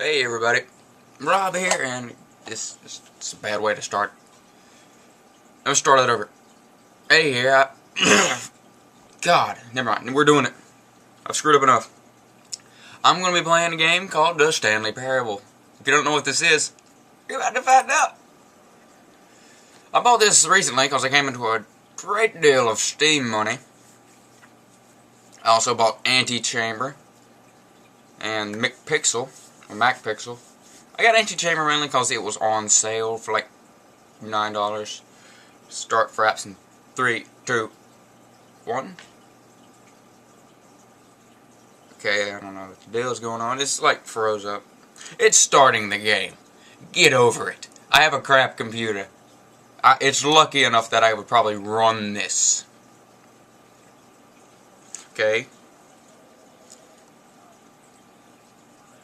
Hey everybody, Rob here, and it's a bad way to start. Let's start that over. Hey here, God, never mind, we're doing it. I've screwed up enough. I'm going to be playing a game called The Stanley Parable. If you don't know what this is, you're about to find out. I bought this recently because I came into a great deal of Steam money. I also bought Anti-Chamber and McPixel. Mac Pixel. I got Anti-Chamber mainly because it was on sale for like $9. Start fraps in 3, 2, 1. Okay, I don't know what the deal is going on. It's like froze up. It's starting the game. Get over it. I have a crap computer. It's lucky enough that I would probably run this. Okay.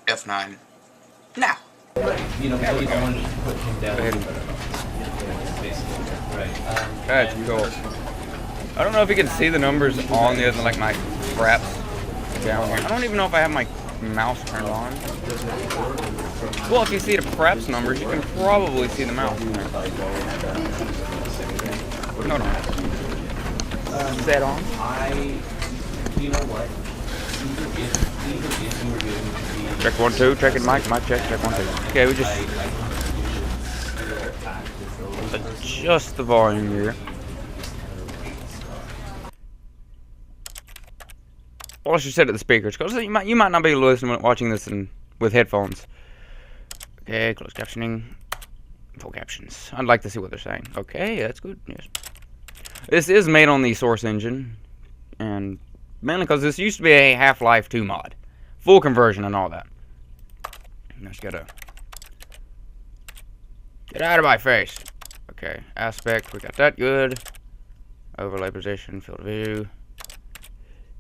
F9. Now. You know, maybe I wanted to put him down. That's cool. I don't know if you can see the numbers on the other, like my fraps down here. I don't even know if I have my mouse turned on. Well, if you see the fraps numbers, you can probably see the mouse. No. Set on. You know what? Check 1, 2. Check it, Mike. Mic check. Check 1, 2. Okay, we just adjust the volume here. Well, let's just set it to the speakers, because you might not be listening, watching this with headphones. Okay, closed captioning, full captions. I'd like to see what they're saying. Okay, that's good. Yes, this is made on the Source engine, and mainly because this used to be a Half-Life 2 mod, full conversion and all that. Just gotta get out of my face. Okay, aspect, we got that good. Overlay position, field of view.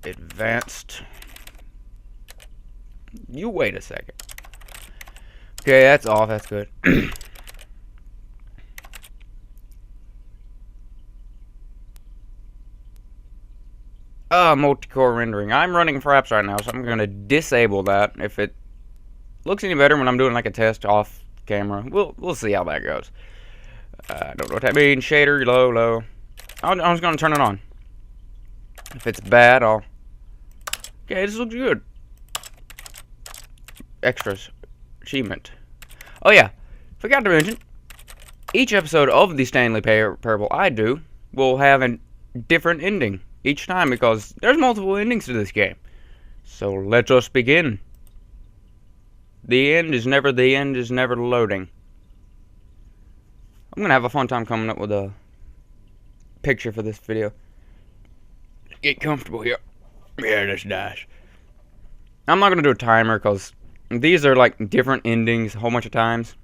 Advanced. You wait a second. Okay, that's off, that's good. Multi-core rendering. I'm running fraps right now, so I'm gonna disable that. If it looks any better when I'm doing like a test off camera, we'll see how that goes. I don't know what that means. Shader, low. I'm just gonna turn it on. If it's bad, I'll... Okay, this looks good. Extras. Achievement. Oh yeah, forgot to mention, each episode of the Stanley Parable I do will have a different ending each time, because there's multiple endings to this game. So let us begin. The end is never loading. I'm gonna have a fun time coming up with a picture for this video. Get comfortable here. Yeah, that's nice. I'm not gonna do a timer because these are like different endings a whole bunch of times.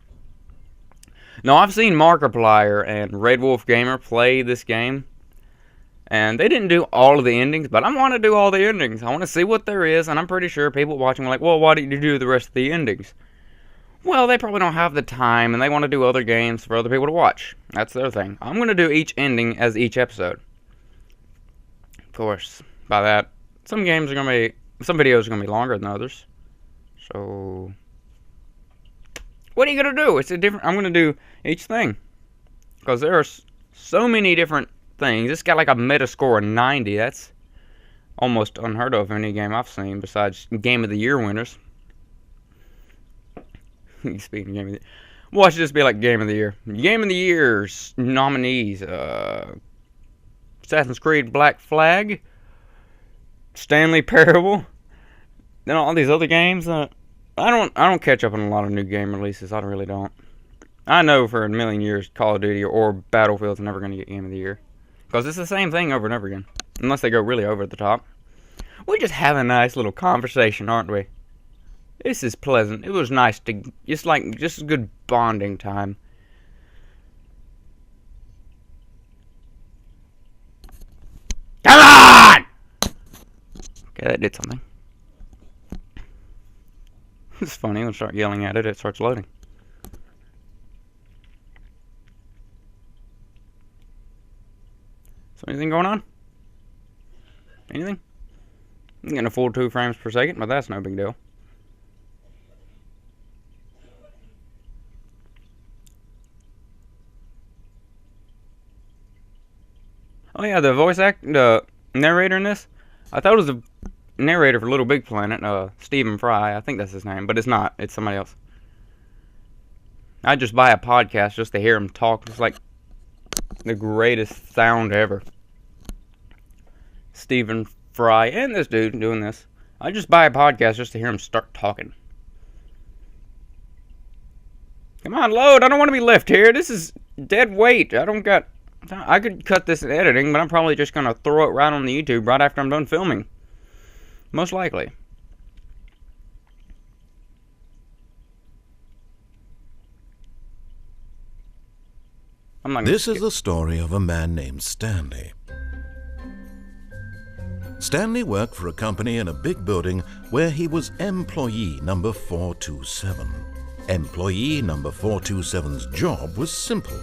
Now, I've seen Markiplier and Red Wolf Gamer play this game, and they didn't do all of the endings, but I want to do all the endings. I want to see what there is, and I'm pretty sure people watching are like, well, why didn't you do the rest of the endings? Well, they probably don't have the time, and they want to do other games for other people to watch. That's their thing. I'm going to do each ending as each episode. Of course, by that, some videos are going to be longer than others. So, what are you going to do? I'm going to do each thing, because there are so many different things. It's got like a meta score of 90. That's almost unheard of in any game I've seen besides Game of the Year winners. Speaking of Game of the Year, watch this be like Game of the Year. Game of the Year's nominees: Assassin's Creed Black Flag, Stanley Parable, then all these other games. I don't catch up on a lot of new game releases. I really don't. I know for a million years Call of Duty or Battlefield's never going to get Game of the Year, because it's the same thing over and over again, unless they go really over the top. We just have a nice little conversation, aren't we? This is pleasant. It was nice to just a good bonding time. Come on! Okay, that did something. It's funny when I start yelling at it, it starts loading. So anything going on? Anything? I'm getting a full 2 frames per second, but that's no big deal. Oh yeah, the narrator in this. I thought it was the narrator for Little Big Planet, Stephen Fry. I think that's his name, but it's not. It's somebody else. I'd just buy a podcast just to hear him talk. It's like the greatest sound ever. Stephen Fry and this dude doing this. I'd just buy a podcast just to hear him start talking. Come on, load. I don't want to be left here. This is dead weight. I could cut this in editing, but I'm probably just going to throw it right on the YouTube right after I'm done filming. Most likely. This is the story of a man named Stanley. Stanley worked for a company in a big building where he was employee number 427. Employee number 427's job was simple.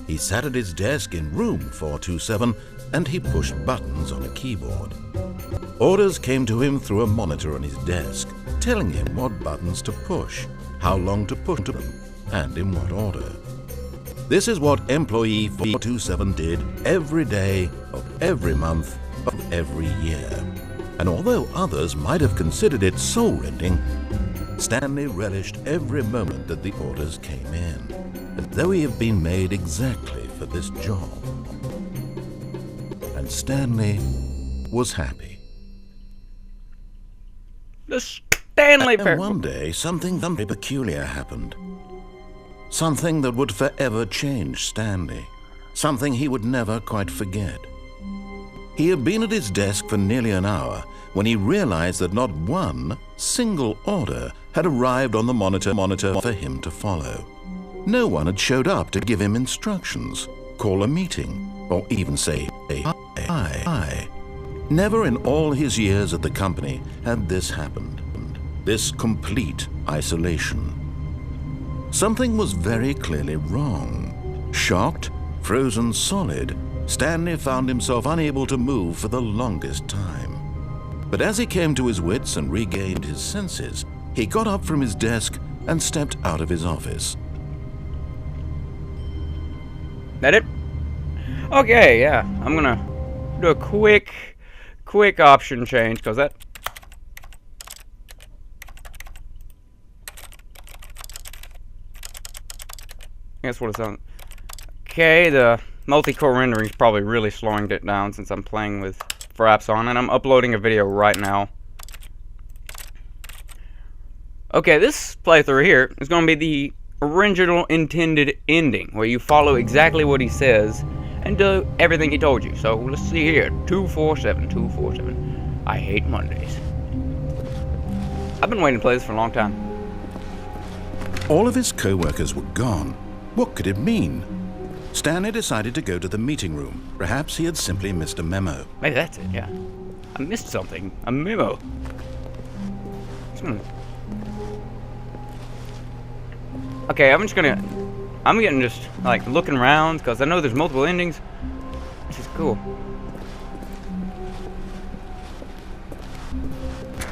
He sat at his desk in room 427 and he pushed buttons on a keyboard. Orders came to him through a monitor on his desk, telling him what buttons to push, how long to push them, and in what order. This is what employee 427 did every day of every month of every year. And although others might have considered it soul-rending, Stanley relished every moment that the orders came in, as though he had been made exactly for this job. And Stanley was happy. The Stanley And one day, something very peculiar happened. Something that would forever change Stanley. Something he would never quite forget. He had been at his desk for nearly an hour when he realized that not one single order had arrived on the monitor for him to follow. No one had showed up to give him instructions, call a meeting, or even say hi. Never in all his years at the company had this happened. This complete isolation. Something was very clearly wrong. Shocked, frozen solid, Stanley found himself unable to move for the longest time. But as he came to his wits and regained his senses, he got up from his desk and stepped out of his office. That it? Okay, yeah. I'm gonna do a quick option change, because that... That's what it's on. Okay, the multi-core rendering is probably really slowing it down since I'm playing with Fraps on, and I'm uploading a video right now. Okay, this playthrough here is going to be the original intended ending, where you follow exactly what he says and do everything he told you. So let's see here, 247. I hate Mondays. I've been waiting to play this for a long time. All of his co-workers were gone. What could it mean? Stanley decided to go to the meeting room. Perhaps he had simply missed a memo. Maybe that's it, yeah. I missed something. A memo. Okay, I'm getting just, like, looking around, because I know there's multiple endings. This is cool.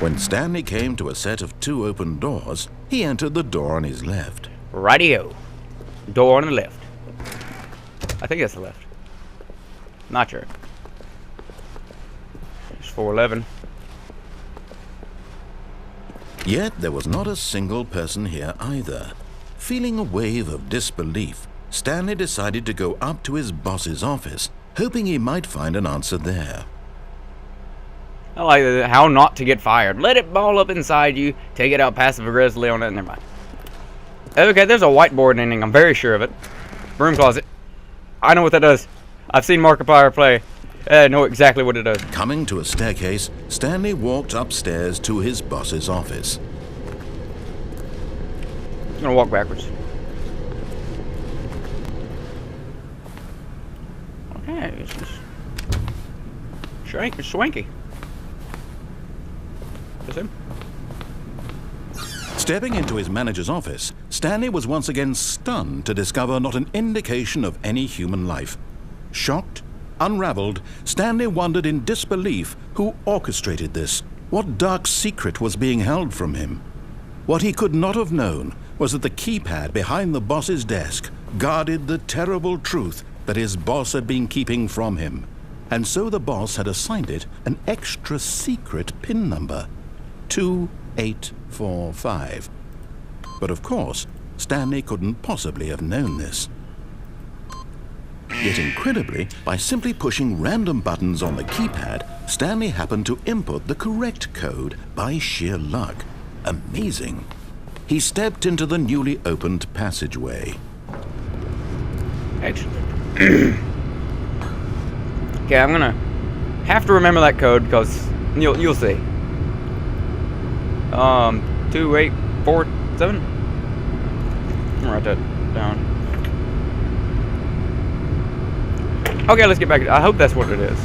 When Stanley came to a set of 2 open doors, he entered the door on his left. Rightio. Door on the left. I think that's the left. Not sure. It's 411. Yet there was not a single person here either. Feeling a wave of disbelief, Stanley decided to go up to his boss's office, hoping he might find an answer there. I like how not to get fired. Let it ball up inside you. Take it out passive-aggressively on it. Never mind. Okay, there's a whiteboard ending. I'm very sure of it. Broom closet. I know what that does. I've seen Markiplier play. I know exactly what it does. Coming to a staircase, Stanley walked upstairs to his boss's office. I'm gonna walk backwards. Okay, it's just swanky. That's him. Stepping into his manager's office, Stanley was once again stunned to discover not an indication of any human life. Shocked, unraveled, Stanley wondered in disbelief who orchestrated this. What dark secret was being held from him? What he could not have known was that the keypad behind the boss's desk guarded the terrible truth that his boss had been keeping from him. and so the boss had assigned it an extra secret PIN number, 2845. But of course, Stanley couldn't possibly have known this. Yet incredibly, by simply pushing random buttons on the keypad, Stanley happened to input the correct code by sheer luck. Amazing. He stepped into the newly opened passageway. Excellent. Okay, I'm gonna have to remember that code because you'll see. 2847. I'm gonna write that down. Okay, let's get back. I hope that's what it is.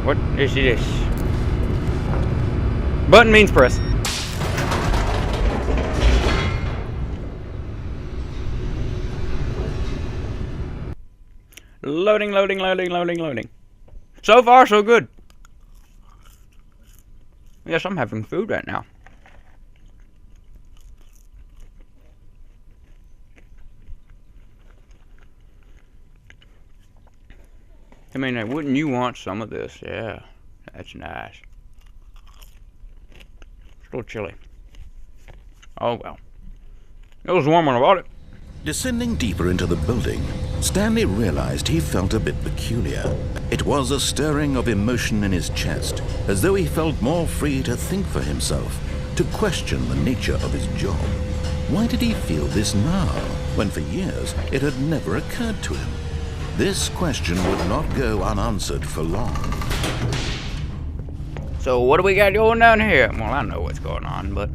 What is this? Button means press. Loading, loading, loading, loading, loading. So far, so good. Yes, I'm having food right now. I mean, wouldn't you want some of this? Yeah, that's nice. It's a little chilly. Oh well. It was warm when I bought it. Descending deeper into the building, Stanley realized he felt a bit peculiar. It was a stirring of emotion in his chest, as though he felt more free to think for himself, to question the nature of his job. Why did he feel this now, when for years it had never occurred to him? This question would not go unanswered for long. So what do we got going down here? Well, I know what's going on, but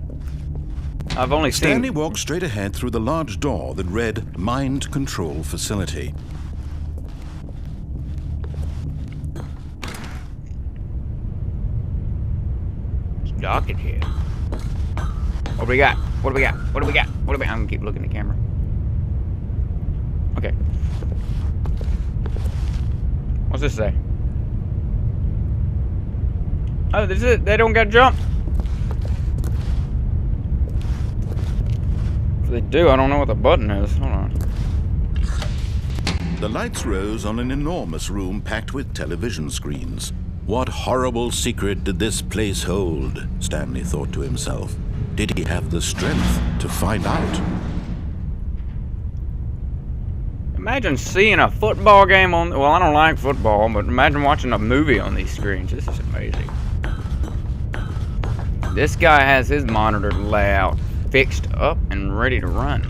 I've only seen... Stanley walked straight ahead through the large door that read Mind Control Facility. It's dark in here. What do we got? What do we got? What do we got? What do we... I'm gonna keep looking at the camera. Okay. What's this say? Oh, this is it. They don't get jumped. If they do, I don't know what the button is. Hold on. The lights rose on an enormous room packed with television screens. What horrible secret did this place hold? Stanley thought to himself. Did he have the strength to find out? Imagine seeing a football game on... Well, I don't like football, but imagine watching a movie on these screens. This is amazing. This guy has his monitor layout fixed up and ready to run.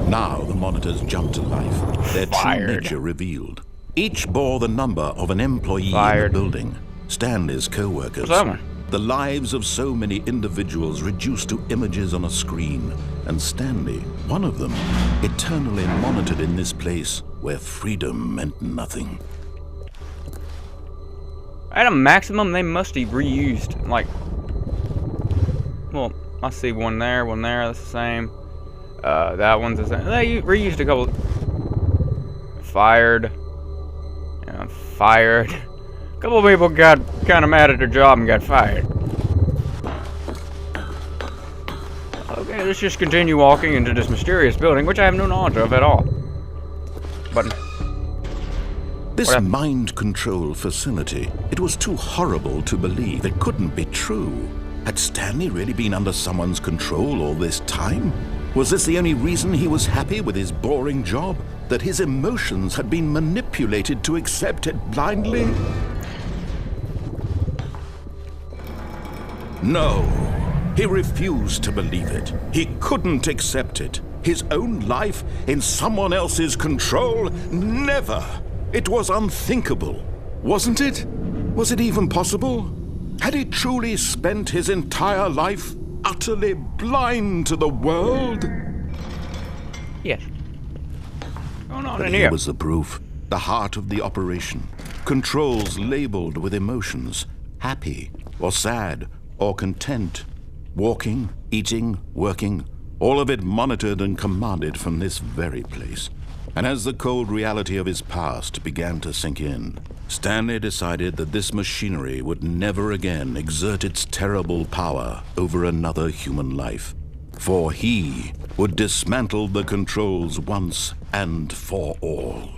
Now the monitors jumped to life, their true nature revealed. Each bore the number of an employee in the building, Stanley's co-workers. What's that one? The lives of so many individuals reduced to images on a screen, and Stanley, one of them, eternally monitored in this place where freedom meant nothing. At a maximum, they must be reused. Like, well, I see one there, that's the same. That one's the same. They reused a couple. Fired. Yeah, fired. A couple of people got kind of mad at their job and got fired. Okay, let's just continue walking into this mysterious building, which I have no knowledge of at all. But this mind control facility, it was too horrible to believe. It couldn't be true. Had Stanley really been under someone's control all this time? Was this the only reason he was happy with his boring job? That his emotions had been manipulated to accept it blindly? No, he refused to believe it. He couldn't accept it. His own life in someone else's control? Never! It was unthinkable. Wasn't it? Was it even possible? Had he truly spent his entire life utterly blind to the world? yes. What's going on But in here here? was the proof, the heart of the operation. Controls labeled with emotions, happy or sad or content. Walking, eating, working, all of it monitored and commanded from this very place. And as the cold reality of his past began to sink in, Stanley decided that this machinery would never again exert its terrible power over another human life. For he would dismantle the controls once and for all.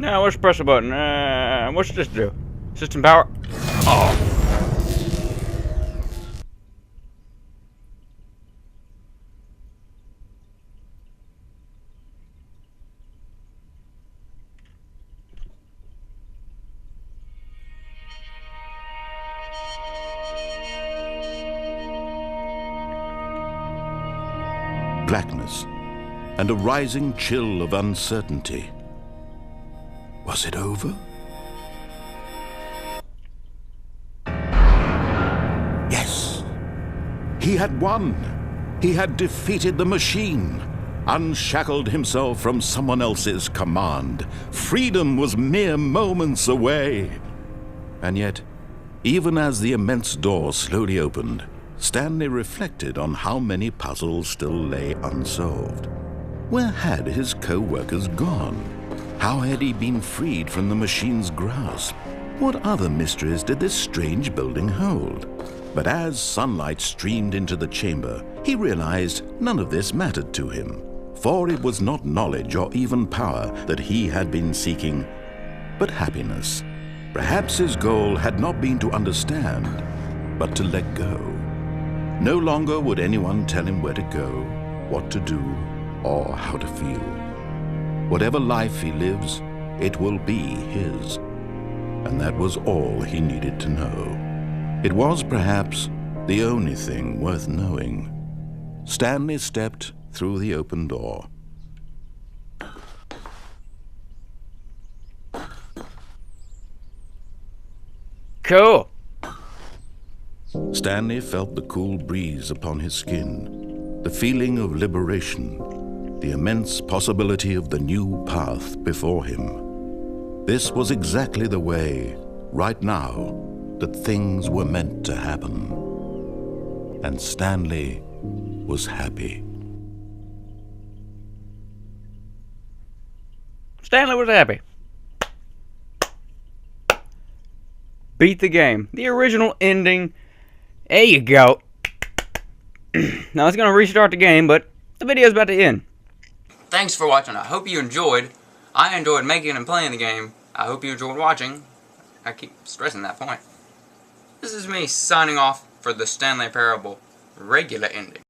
Now let's press a button. What's this do? System power. Oh. Blackness and a rising chill of uncertainty. Was it over? Yes. He had won. He had defeated the machine, unshackled himself from someone else's command. Freedom was mere moments away. And yet, even as the immense door slowly opened, Stanley reflected on how many puzzles still lay unsolved. Where had his co-workers gone? How had he been freed from the machine's grasp? What other mysteries did this strange building hold? But as sunlight streamed into the chamber, he realized none of this mattered to him, for it was not knowledge or even power that he had been seeking, but happiness. Perhaps his goal had not been to understand, but to let go. No longer would anyone tell him where to go, what to do, or how to feel. Whatever life he lives, it will be his. And that was all he needed to know. It was perhaps the only thing worth knowing. Stanley stepped through the open door. Cool. Stanley felt the cool breeze upon his skin, the feeling of liberation, the immense possibility of the new path before him. This was exactly the way, right now, that things were meant to happen. And Stanley was happy. Stanley was happy. Beat the game. The original ending. There you go. Now it's going to restart the game, but the video's about to end. Thanks for watching. I hope you enjoyed. I enjoyed making and playing the game. I hope you enjoyed watching. I keep stressing that point. This is me signing off for the Stanley Parable regular ending.